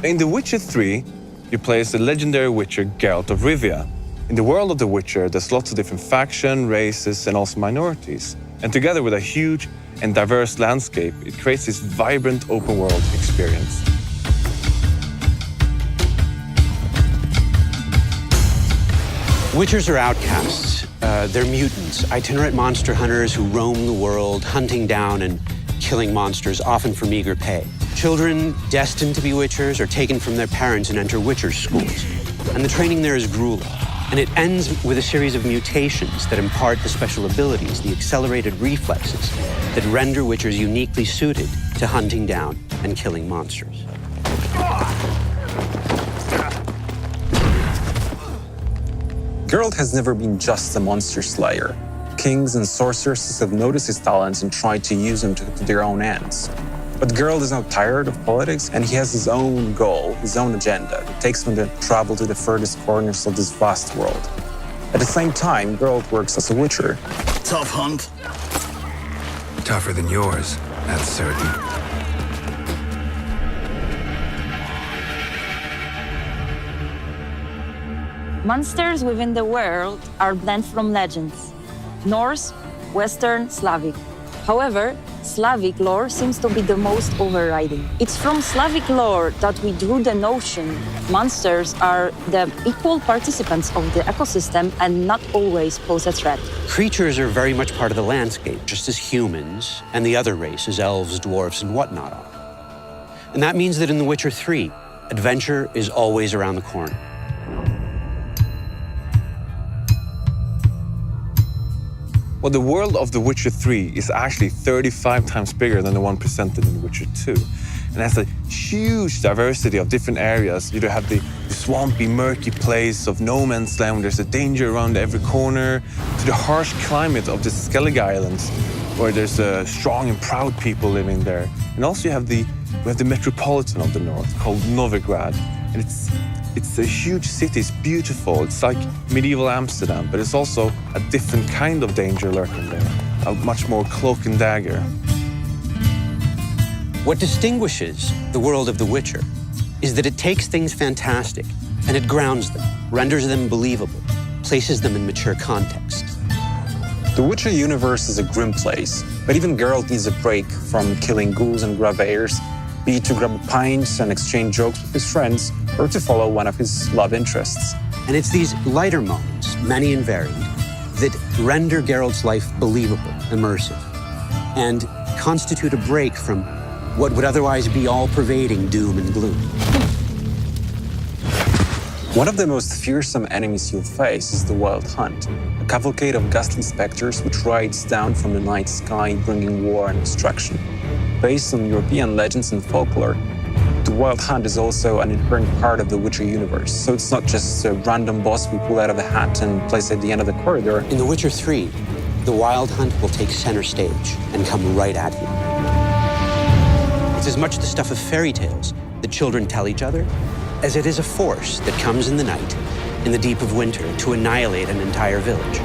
In The Witcher 3, you play as the legendary witcher Geralt of Rivia. In the world of The Witcher, there's lots of different factions, races, and also minorities. And together with a huge and diverse landscape, it creates this vibrant open-world experience. Witchers are outcasts. They're mutants, itinerant monster hunters who roam the world, hunting down and killing monsters, often for meager pay. Children destined to be witchers are taken from their parents and enter witcher schools. And the training there is grueling. And it ends with a series of mutations that impart the special abilities, the accelerated reflexes that render witchers uniquely suited to hunting down and killing monsters. Geralt has never been just a monster slayer. Kings and sorceresses have noticed his talents and tried to use them to their own ends. But Geralt is now tired of politics, and he has his own goal, his own agenda, that takes him to travel to the furthest corners of this vast world. At the same time, Geralt works as a witcher. Tough hunt. Tougher than yours, that's certain. Monsters within the world are blend from legends: Norse, Western, Slavic. However, Slavic lore seems to be the most overriding. It's from Slavic lore that we drew the notion monsters are the equal participants of the ecosystem and not always pose a threat. Creatures are very much part of the landscape, just as humans and the other races, elves, dwarfs, and whatnot are. And that means that in The Witcher 3, adventure is always around the corner. Well, the world of The Witcher 3 is actually 35 times bigger than the one presented in The Witcher 2. And has a huge diversity of different areas. You have the swampy, murky place of no man's land where there's a danger around every corner, to the harsh climate of the Skellige Islands, where there's strong and proud people living there. And also we have the metropolitan of the north called Novigrad. And it's a huge city, it's beautiful. It's like medieval Amsterdam, but it's also a different kind of danger lurking there, a much more cloak and dagger. What distinguishes the world of The Witcher is that it takes things fantastic and it grounds them, renders them believable, places them in mature context. The Witcher universe is a grim place, but even Geralt needs a break from killing ghouls and graveyors, be it to grab a pint and exchange jokes with his friends, or to follow one of his love interests. And it's these lighter moments, many and varied, that render Geralt's life believable, immersive, and constitute a break from what would otherwise be all-pervading doom and gloom. One of the most fearsome enemies you'll face is the Wild Hunt, a cavalcade of ghastly specters which rides down from the night sky, bringing war and destruction. Based on European legends and folklore, the Wild Hunt is also an inherent part of the Witcher universe, so it's not just a random boss we pull out of a hat and place at the end of the corridor. In The Witcher 3, the Wild Hunt will take center stage and come right at you. It's as much the stuff of fairy tales that children tell each other as it is a force that comes in the night, in the deep of winter, to annihilate an entire village.